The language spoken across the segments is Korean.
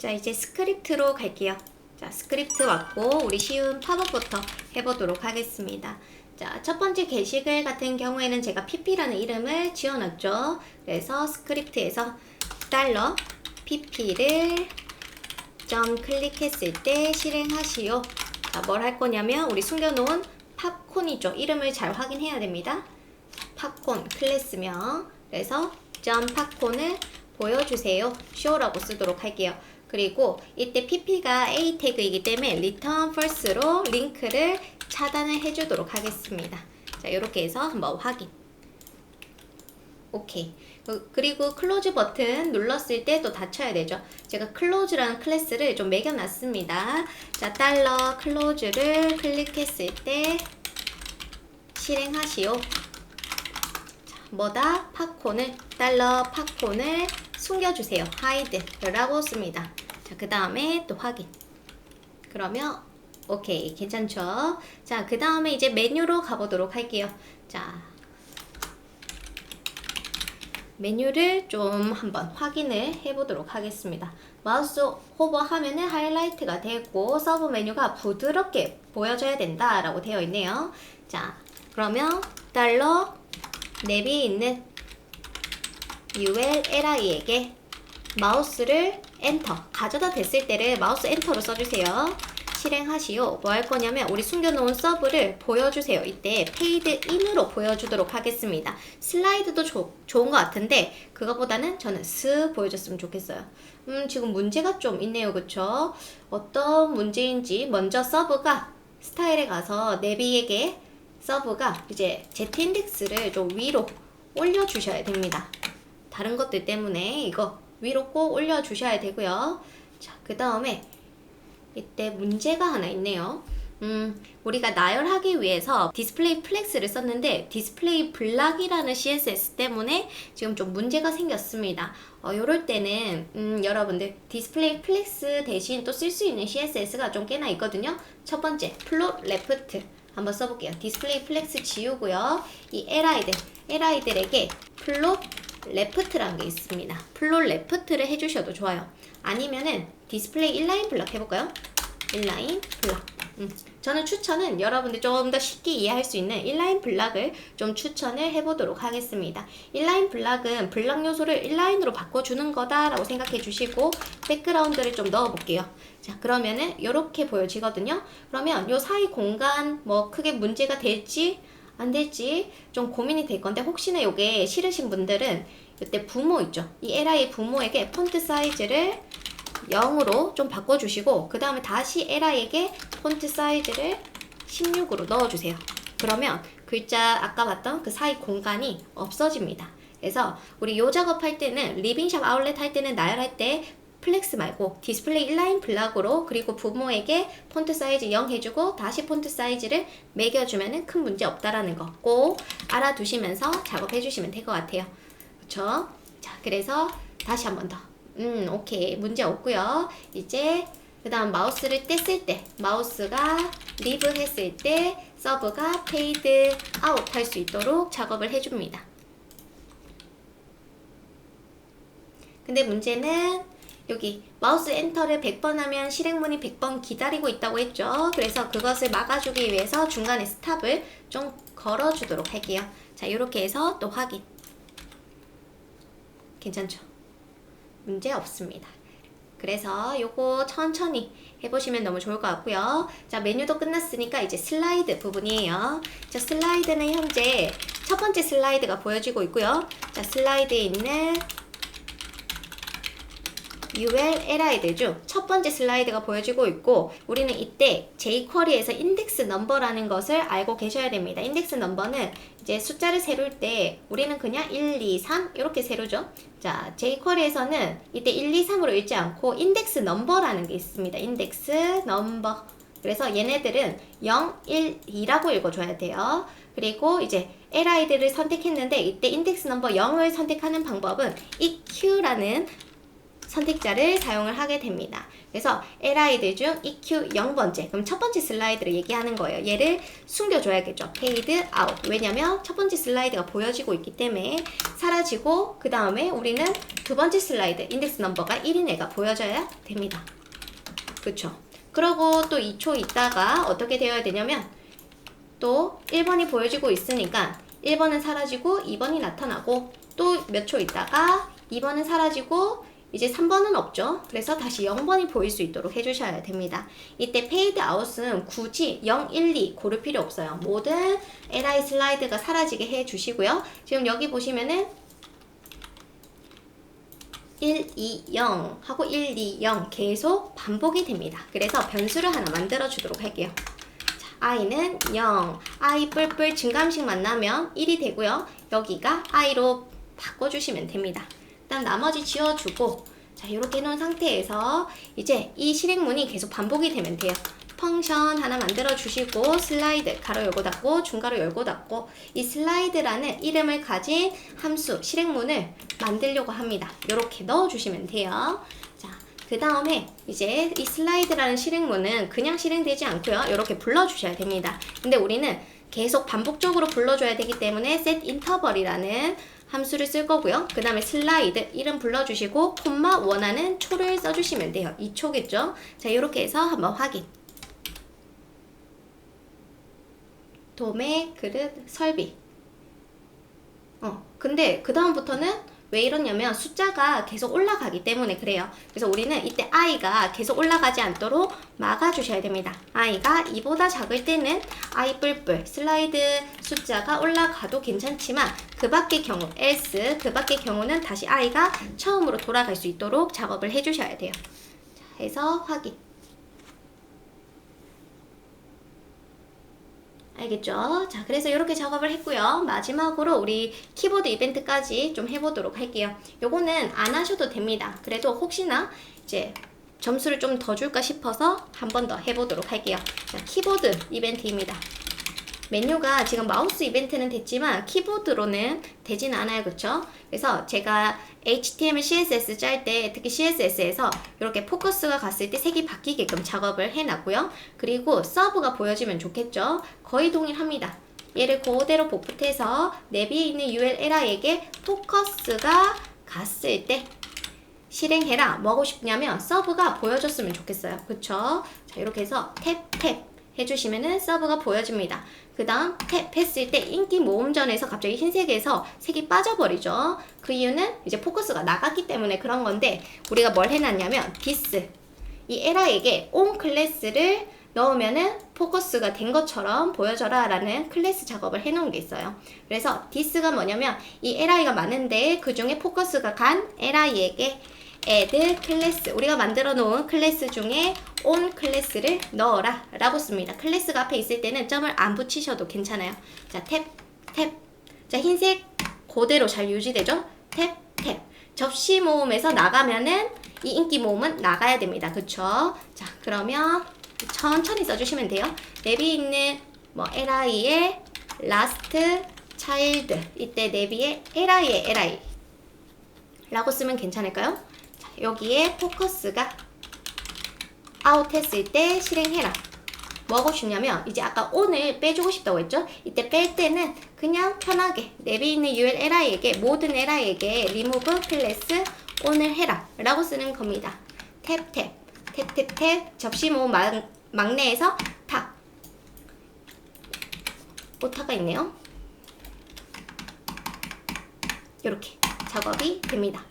자, 이제 스크립트로 갈게요. 자, 스크립트 왔고 우리 쉬운 팝업부터 해보도록 하겠습니다. 자, 첫 번째 게시글 같은 경우에는 제가 pp라는 이름을 지어놨죠. 그래서 스크립트에서 $pp를 점 클릭했을 때 실행하시오. 자, 뭘 할 거냐면 우리 숨겨놓은 팝콘이죠. 이름을 잘 확인해야 됩니다. 팝콘 클래스명. 그래서 점 팝콘을 보여주세요. show라고 쓰도록 할게요. 그리고 이때 pp가 a 태그이기 때문에 return false로 링크를 차단을 해주도록 하겠습니다. 자, 이렇게 해서 한번 확인. 오케이. 그리고 클로즈 버튼 눌렀을 때 또 닫혀야 되죠. 제가 클로즈라는 클래스를 좀 매겨놨습니다. 자, 달러 클로즈를 클릭했을 때 실행하시오. 자, 뭐다? 팝콘을 달러 팝콘을 숨겨주세요. hide라고 씁니다. 자, 그 다음에 또 확인. 그러면 오케이, 괜찮죠? 자, 그 다음에 이제 메뉴로 가보도록 할게요. 자, 메뉴를 좀 한번 확인을 해보도록 하겠습니다. 마우스 호버하면은 하이라이트가 되고 서브 메뉴가 부드럽게 보여져야 된다라고 되어 있네요. 자, 그러면 달러 랩이 있는 ULLI에게 마우스를 엔터, 가져다 댔을 때를 마우스 엔터로 써주세요. 실행하시오. 뭐 할 거냐면 우리 숨겨놓은 서브를 보여주세요. 이때 페이드 인으로 보여주도록 하겠습니다. 슬라이드도 좋은 것 같은데 그거보다는 저는 쓱 보여줬으면 좋겠어요. 지금 문제가 좀 있네요. 그쵸? 어떤 문제인지 먼저 서브가 스타일에 가서 내비에게 서브가 이제 Z인덱스를 좀 위로 올려주셔야 됩니다. 다른 것들 때문에 이거 위로 꼭 올려주셔야 되고요. 자, 그 다음에 이때 문제가 하나 있네요. 우리가 나열하기 위해서 디스플레이 플렉스를 썼는데 디스플레이 블락이라는 CSS 때문에 지금 좀 문제가 생겼습니다. 요럴 때는 여러분들 디스플레이 플렉스 대신 또 쓸 수 있는 CSS가 좀 꽤나 있거든요. 첫 번째 플롯 레프트 한번 써볼게요. 디스플레이 플렉스 지우고요. 이 LI들에게 플롯 레프트라는 게 있습니다. 플롯 레프트를 해주셔도 좋아요. 아니면은 디스플레이 인라인 블락 해볼까요? 인라인 블락. 저는 추천은 여러분들 좀 더 쉽게 이해할 수 있는 인라인 블락을 좀 추천을 해보도록 하겠습니다. 인라인 블락은 블락 요소를 인라인으로 바꿔주는 거다라고 생각해 주시고 백그라운드를 좀 넣어볼게요. 자, 그러면은 이렇게 보여지거든요. 그러면 요 사이 공간 뭐 크게 문제가 될지 안 될지 좀 고민이 될 건데 혹시나 요게 싫으신 분들은 이때 부모 있죠. 이 LI 부모에게 폰트 사이즈를 0으로 좀 바꿔주시고 그 다음에 다시 LI에게 폰트 사이즈를 16으로 넣어주세요. 그러면 글자 아까 봤던 그 사이 공간이 없어집니다. 그래서 우리 요 작업할 때는 리빙샵 아울렛 할 때는 나열할 때 플렉스 말고 디스플레이 인라인 블락으로 그리고 부모에게 폰트 사이즈 0 해주고 다시 폰트 사이즈를 매겨주면 큰 문제 없다라는 거 꼭 알아두시면서 작업해 주시면 될 것 같아요. 그쵸? 자, 그래서 다시 한 번 더. 오케이. 문제 없고요. 이제 그 다음 마우스를 뗐을 때 마우스가 리브 했을 때 서브가 페이드 아웃 할 수 있도록 작업을 해줍니다. 근데 문제는 여기 마우스 엔터를 100번 하면 실행문이 100번 기다리고 있다고 했죠. 그래서 그것을 막아주기 위해서 중간에 스탑을 좀 걸어주도록 할게요. 자, 이렇게 해서 또 확인. 괜찮죠? 문제 없습니다. 그래서 요거 천천히 해보시면 너무 좋을 것 같고요. 자, 메뉴도 끝났으니까 이제 슬라이드 부분이에요. 자, 슬라이드는 현재 첫 번째 슬라이드가 보여지고 있고요. 자, 슬라이드에 있는 ULLI들죠. 첫 번째 슬라이드가 보여지고 있고 우리는 이때 jQuery에서 인덱스 넘버라는 것을 알고 계셔야 됩니다. 인덱스 넘버는 이제 숫자를 세룰 때 우리는 그냥 1, 2, 3 이렇게 세루죠. 자, jQuery에서는 이때 1, 2, 3으로 읽지 않고 인덱스 넘버라는 게 있습니다. 인덱스 넘버. 그래서 얘네들은 0, 1, 2라고 읽어줘야 돼요. 그리고 이제 LI들을 선택했는데 이때 인덱스 넘버 0을 선택하는 방법은 EQ라는 선택자를 사용을 하게 됩니다. 그래서 li들 중 EQ 0번째, 그럼 첫 번째 슬라이드를 얘기하는 거예요. 얘를 숨겨줘야겠죠. fade out. 왜냐면 첫 번째 슬라이드가 보여지고 있기 때문에 사라지고, 그 다음에 우리는 두 번째 슬라이드 인덱스 넘버가 1인 애가 보여져야 됩니다. 그쵸? 그러고 또 2초 있다가 어떻게 되어야 되냐면 또 1번이 보여지고 있으니까 1번은 사라지고 2번이 나타나고, 또 몇 초 있다가 2번은 사라지고 이제 3번은 없죠. 그래서 다시 0번이 보일 수 있도록 해주셔야 됩니다. 이때 fade out은 굳이 0, 1, 2 고를 필요 없어요. 모든 li 슬라이드가 사라지게 해주시고요. 지금 여기 보시면은 1, 2, 0 하고 1, 2, 0 계속 반복이 됩니다. 그래서 변수를 하나 만들어 주도록 할게요. 자, i는 0, i 뿔뿔 증감식 만나면 1이 되고요. 여기가 i로 바꿔주시면 됩니다. 일단 나머지 지워주고, 자, 이렇게 해놓은 상태에서 이제 이 실행문이 계속 반복이 되면 돼요. 펑션 하나 만들어 주시고, 슬라이드 가로 열고 닫고 중가로 열고 닫고, 이 슬라이드라는 이름을 가진 함수 실행문을 만들려고 합니다. 이렇게 넣어 주시면 돼요. 자, 그 다음에 이제 이 슬라이드라는 실행문은 그냥 실행되지 않고요, 이렇게 불러 주셔야 됩니다. 근데 우리는 계속 반복적으로 불러줘야 되기 때문에 set interval이라는 함수를 쓸 거고요. 그 다음에 슬라이드 이름 불러주시고 콤마 원하는 초를 써주시면 돼요. 2초겠죠? 자, 이렇게 해서 한번 확인. 도매, 그릇, 설비. 근데 그 다음부터는 왜 이러냐면 숫자가 계속 올라가기 때문에 그래요. 그래서 우리는 이때 i가 계속 올라가지 않도록 막아주셔야 됩니다. i가 2보다 작을 때는 i 뿔뿔 슬라이드 숫자가 올라가도 괜찮지만 그 밖의 경우 else 그 밖의 경우는 다시 i가 처음으로 돌아갈 수 있도록 작업을 해주셔야 돼요. 자, 해서 확인. 알겠죠? 자, 그래서 이렇게 작업을 했고요. 마지막으로 우리 키보드 이벤트까지 좀 해보도록 할게요. 요거는 안 하셔도 됩니다. 그래도 혹시나 이제 점수를 좀 더 줄까 싶어서 한 번 더 해보도록 할게요. 자, 키보드 이벤트입니다. 메뉴가 지금 마우스 이벤트는 됐지만 키보드로는 되진 않아요. 그쵸? 그래서 제가 HTML, CSS 짤 때 특히 CSS에서 이렇게 포커스가 갔을 때 색이 바뀌게끔 작업을 해놨고요. 그리고 서브가 보여지면 좋겠죠? 거의 동일합니다. 얘를 그대로 복붙해서 내비에 있는 URL에게 포커스가 갔을 때 실행해라. 뭐 하고 싶냐면 서브가 보여줬으면 좋겠어요. 그쵸? 자, 이렇게 해서 탭 해주시면은 서브가 보여집니다. 그 다음 탭 했을 때 인기 모음전에서 갑자기 흰색에서 색이 빠져버리죠. 그 이유는 이제 포커스가 나갔기 때문에 그런 건데, 우리가 뭘 해놨냐면 this 이 에라에게 on 클래스를 넣으면은 포커스가 된 것처럼 보여져라 라는 클래스 작업을 해놓은 게 있어요. 그래서 this가 뭐냐면 이 li가 많은데 그 중에 포커스가 간 li에게 add 클래스, 우리가 만들어 놓은 클래스 중에 on 클래스를 넣어라 라고 씁니다. 클래스가 앞에 있을 때는 점을 안 붙이셔도 괜찮아요. 자, 탭. 자, 흰색 그대로 잘 유지되죠? 탭. 접시 모음에서 나가면은 이 인기 모음은 나가야 됩니다. 그쵸? 자, 그러면 천천히 써주시면 돼요. 내비에 있는 뭐 li의 last child, 이때 내비에 li의 li 라고 쓰면 괜찮을까요? 자, 여기에 포커스가 아웃 했을 때 실행해라. 뭐 하고 싶냐면 이제 아까 on을 빼주고 싶다고 했죠? 이때 뺄 때는 그냥 편하게 내비에 있는 URLI에게 모든 li에게 remove 클래스 on을 해라 라고 쓰는 겁니다. 탭 접시 모음 막내에서 탁 오타가 있네요. 이렇게 작업이 됩니다.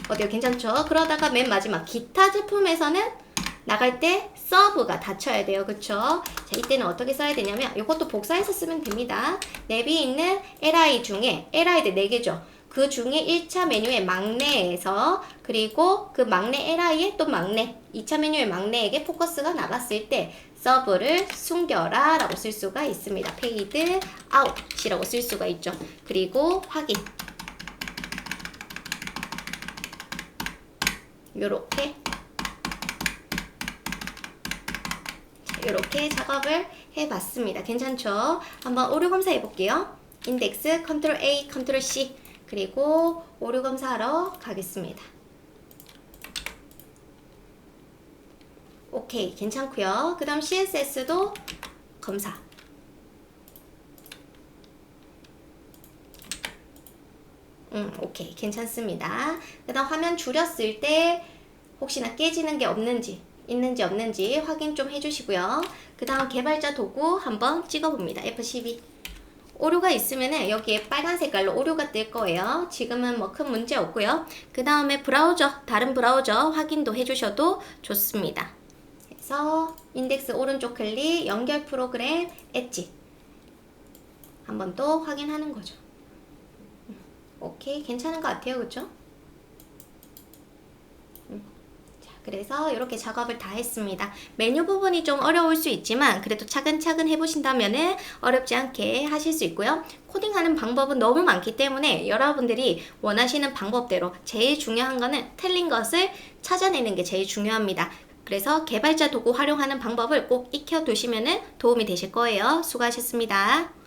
어때요? 괜찮죠? 그러다가 맨 마지막 기타 제품에서는 나갈 때 서브가 닫혀야 돼요. 그쵸? 자, 이때는 어떻게 써야 되냐면 이것도 복사해서 쓰면 됩니다. 내비에 있는 li 중에 li들 4개죠. 그 중에 1차 메뉴의 막내에서, 그리고 그 막내 li의 또 막내 2차 메뉴의 막내에게 포커스가 나갔을 때 서브를 숨겨라 라고 쓸 수가 있습니다. fade out 이라고 쓸 수가 있죠. 그리고 확인. 요렇게 작업을 해봤습니다. 괜찮죠? 한번 오류 검사해 볼게요. 인덱스 컨트롤 A, 컨트롤 C, 그리고 오류 검사하러 가겠습니다. 오케이, 괜찮고요. 그 다음 CSS도 검사. 오케이, 괜찮습니다. 그 다음 화면 줄였을 때 혹시나 깨지는 게 없는지, 있는지 없는지 확인 좀 해주시고요. 그 다음 개발자 도구 한번 찍어봅니다. F12. 오류가 있으면 여기에 빨간 색깔로 오류가 뜰 거예요. 지금은 뭐 큰 문제 없고요. 그 다음에 브라우저, 다른 브라우저 확인도 해주셔도 좋습니다. 그래서 인덱스 오른쪽 클릭, 연결 프로그램, 엣지 한번 또 확인하는 거죠. 오케이, 괜찮은 것 같아요. 그쵸? 자, 그래서 이렇게 작업을 다 했습니다. 메뉴 부분이 좀 어려울 수 있지만 그래도 차근차근 해보신다면 어렵지 않게 하실 수 있고요. 코딩하는 방법은 너무 많기 때문에 여러분들이 원하시는 방법대로 제일 중요한 거는 틀린 것을 찾아내는 게 제일 중요합니다. 그래서 개발자 도구 활용하는 방법을 꼭 익혀두시면 도움이 되실 거예요. 수고하셨습니다.